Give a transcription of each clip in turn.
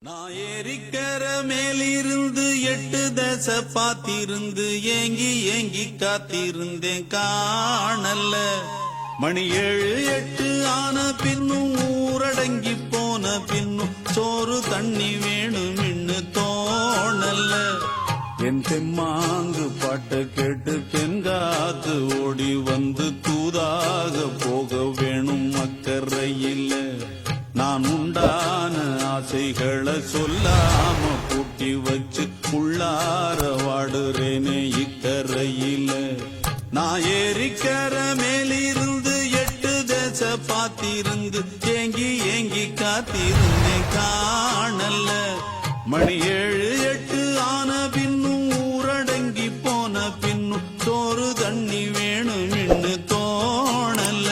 நான் ஏரிக்கர மேலிருந்து 8 தசை பாத்திருந்து ஏங்கி ஏங்கி காத்திருந்தேன் காணல்ல. மணி 7 8 ஆன பின்னும் ஊரடங்கி போன பின்னும் சோறு தண்ணி வேணும் இன்னு தோணல்ல. என் தெம்மாங்கு பாட்ட கேட்டு தென்காத்து ஓடி வந்து தூதாக போக வேணும் அக்கறையில். நான் உண்டான ஆசைகளை சொல்லாம பூட்டி வச்சு உள்ளார வாடுறேனே இக்கரையில. நான் ஏரிக்கர மேலிருந்து 8 தசை பாத்திருந்து ஏங்கி ஏங்கி காத்திருந்தேன் காணல்ல. மணி 7 8 ஆன பின்னும் ஊரடங்கி போன பின்னும் சோறு தண்ணி வேணும் இன்னு தோணல்ல.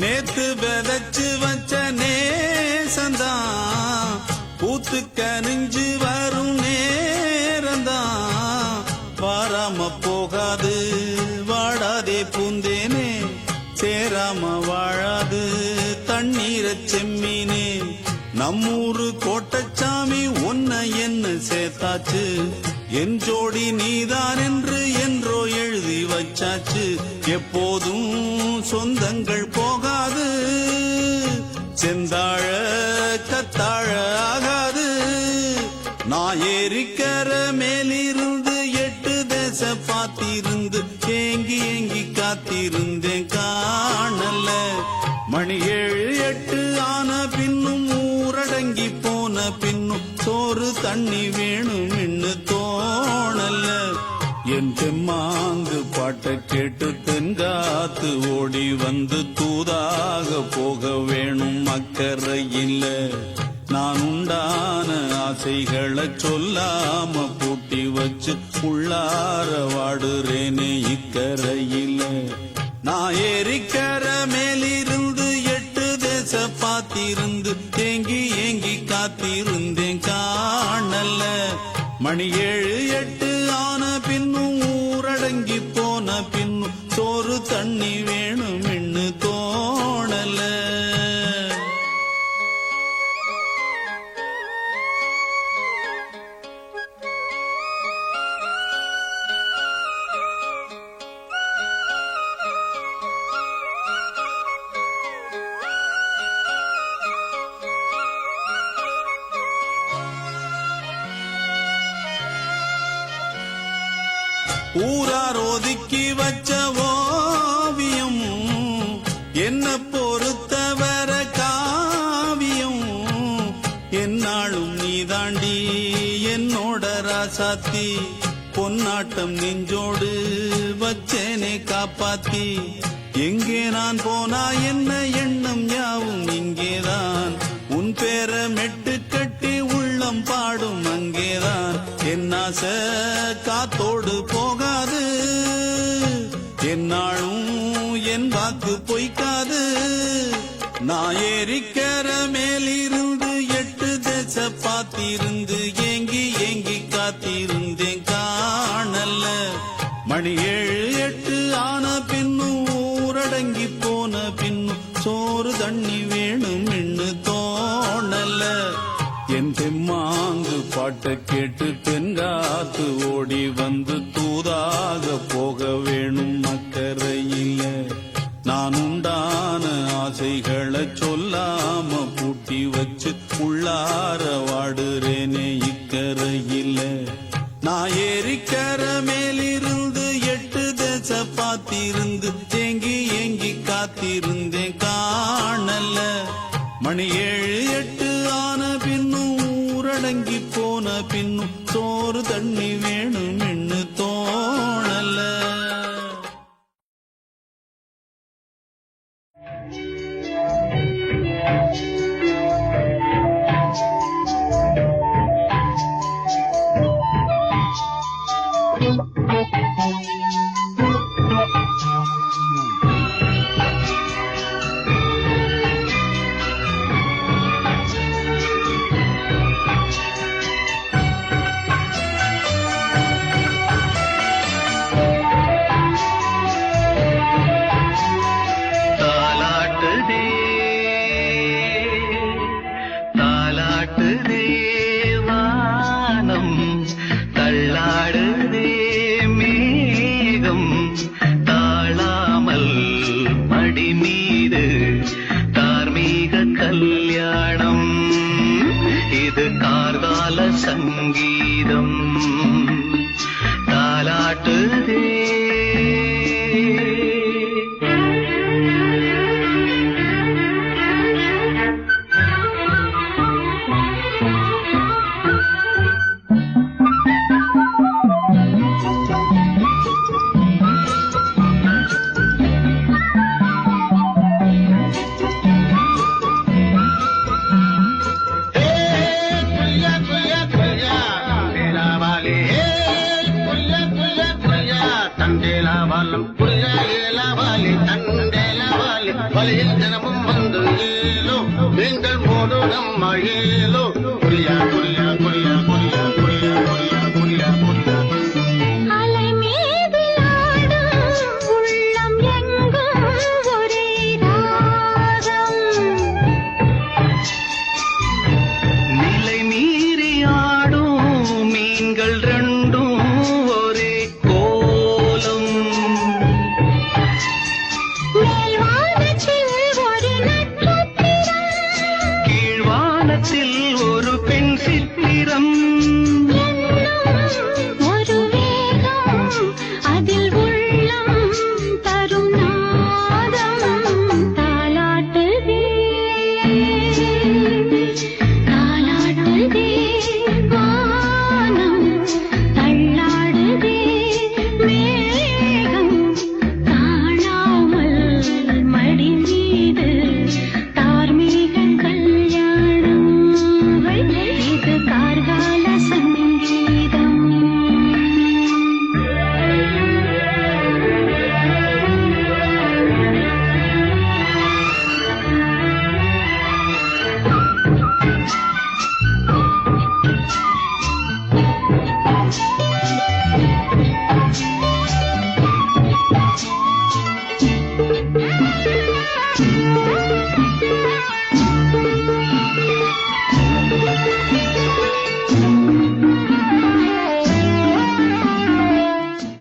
நேத்து விதைச்சு வச்ச நேசந்தான் பூத்து கனிஞ்சு வரும் நேரந்தான். வாராம போகாது வாடாதே பூந்தேனே, சேராம வாழாது தண்ணீரை செம்மீனே. நம்மூரு கோட்டச்சாமி ஒன்ன என்ன சேர்த்தாச்சு, என் ஜோடி நீதான் என்று என்றோ எழுதி வச்சாச்சு. எப்போதும் சொந்தங்கள் போகாது, செந்தாழ கத்தாழ ஆகாது. நான் ஏரிக்கர மேலிருந்து 8 தசை பாத்திருந்து ஏங்கி ஏங்கி காத்திருந்தேன் காணல்ல. மணி 7 8 ஆன பின்னும் ஊரடங்கி போன பின்னும் சோறு தண்ணி வேணும் இன்னு தோணல்ல. என் தெம்மாங்கு பாட்ட கேட்டு தென்காத்து ஓடி வந்து தூதாக போக வேணும் அக்கறையில். நான் உண்டான ஆசைகளை சொல்லாம பூட்டி வச்சு உள்ளார வாடுறேனே இக்கரையில். நான் ஏரிக்கர மேலிருந்து 8 தசை பாத்திருந்து ஏங்கி ஏங்கி காத்திருந்தேன் காணல்ல. மணி 7 8 ஆன பின்னும் ஊரடங்கி போன பின்னும் சோறு தண்ணி வேணும் இன்னு தோணல. ஊரார் ஒதுக்கி வச்ச ஓவியம் என்ன பொறுத்தவர காவியம். என்னாலும் நீதாண்டி என்னோட ராசாத்தி, பொன்னாட்டம் நெஞ்சோடு வச்சேனே காப்பாத்தி. எங்கே நான் போனா என்ன எண்ணம் யாவும் இங்கேதான், உன் பேர மெட்டு கட்டி உள்ளம் பாடும் அங்கேதான். என்னாச காத்தோடு போகாது, என்னாலும் என் வாக்கு பொய்க்காது. நான் ஏரிக்கர மேலிருந்து 8 தசை பாத்திருந்து ஏங்கி ஏங்கி காத்திருந்தேன் காணல்ல. மணி 7 8 ஆன பின்னும் ஊரடங்கி போன பின்னும் சோறு தண்ணி வேணும் இன்னு தோணல்ல. என் தெம்மாங்கு பாட்ட கேட்டு தென்காத்து ஓடி வந்து தூதாக போக வேணும் அக்கறையில். நான் உண்டான ஆசைகளை சொல்லாம பூட்டி வச்சு உள்ளார வாடுறேனே இக்கரையில். நான் ஏரிக்கர மேலிருந்து 8 தசை பாத்திருந்து ஏங்கி ஏங்கி காத்திருந்தேன் காணல்ல. மணி 7 8 ஆன பின்னும் ஊரடங்கி போன பின்னும் சோறு தண்ணி வேணும் இன்னு தோணல. சங்கீதம் தாலாட்டுதே